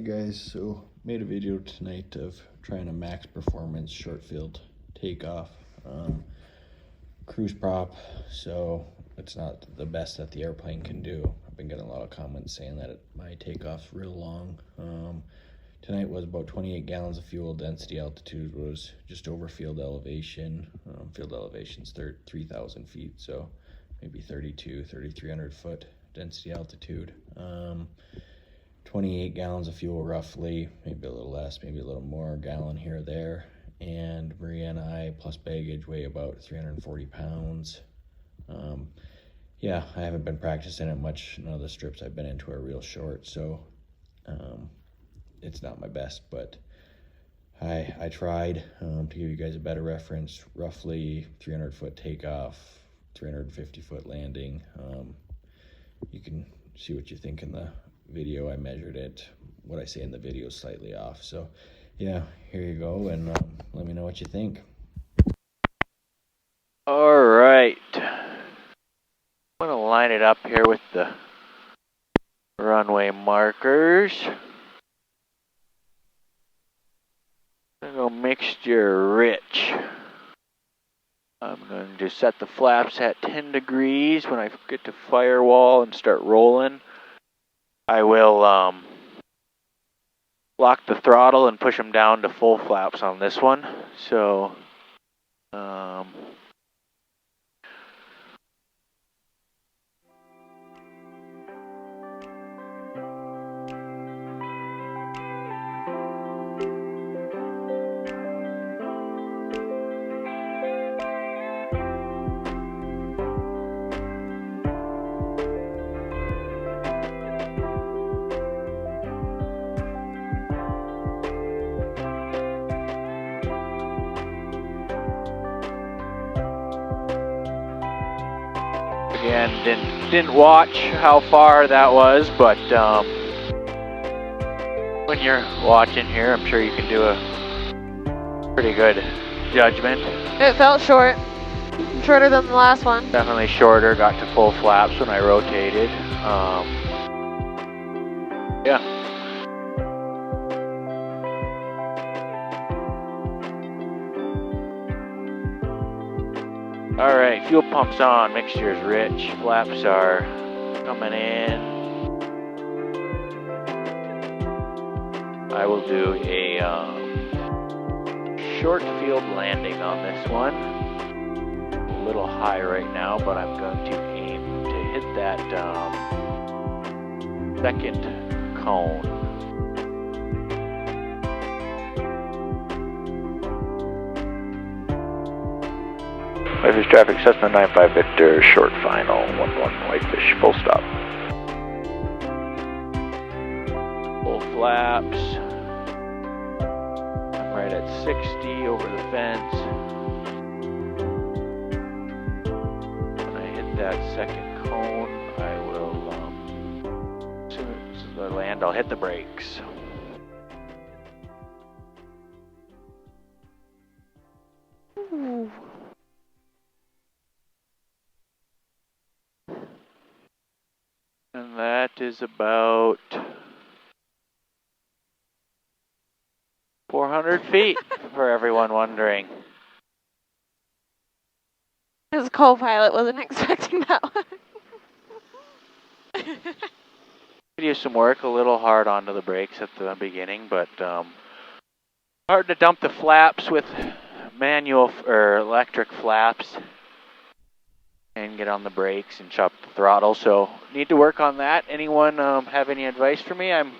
guys, so made a video tonight of trying a max performance short field takeoff cruise prop. So it's not the best that the airplane can do. I've been getting a lot of comments saying that my takeoff's real long. Tonight was about 28 gallons of fuel. Density altitude was just over field elevation. Field elevation's 3,000 feet, so maybe 3,300 foot density altitude. 28 gallons of fuel roughly, maybe a little less, maybe a little more, gallon here or there. And Maria and I, plus baggage, weigh about 340 pounds. Yeah, I haven't been practicing it much. None of the strips I've been into are real short, so it's not my best, but I tried to give you guys a better reference. Roughly 300 foot takeoff, 350 foot landing. You can see what you think in the video. I measured it. What I say in the video is slightly off. So yeah, here you go, and let me know what you think. All right, I'm gonna line it up here with the runway markers. I'm gonna go mixture rich. I'm going to set the flaps at 10 degrees. When I get to firewall and start rolling, I will lock the throttle and push them down to full flaps on this one. So, again, didn't watch how far that was, but when you're watching here, I'm sure you can do a pretty good judgment. It felt short. Shorter than the last one. Definitely shorter, got to full flaps when I rotated. Yeah. All right, fuel pump's on, mixture is rich, flaps are coming in. I will do a short field landing on this one. A little high right now, but I'm going to aim to hit that second cone. Whitefish traffic, Cessna 95 Victor, short final, 11 Whitefish, full stop. Full flaps. I'm right at 60 over the fence. When I hit that second cone, I will, as soon as I land, I'll hit the brakes. Ooh. And that is about 400 feet, for everyone wondering. His co-pilot wasn't expecting that one. Could use some work, a little hard onto the brakes at the beginning, but hard to dump the flaps with manual or electric flaps and get on the brakes and chop the throttle. So need to work on that. Anyone have any advice for me? I'm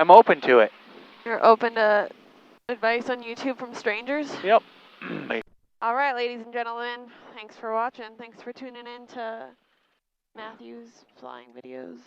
open to it. You're open to advice on YouTube from strangers? Yep. All right, ladies and gentlemen, thanks for watching. Thanks for tuning in to Matthew's flying videos.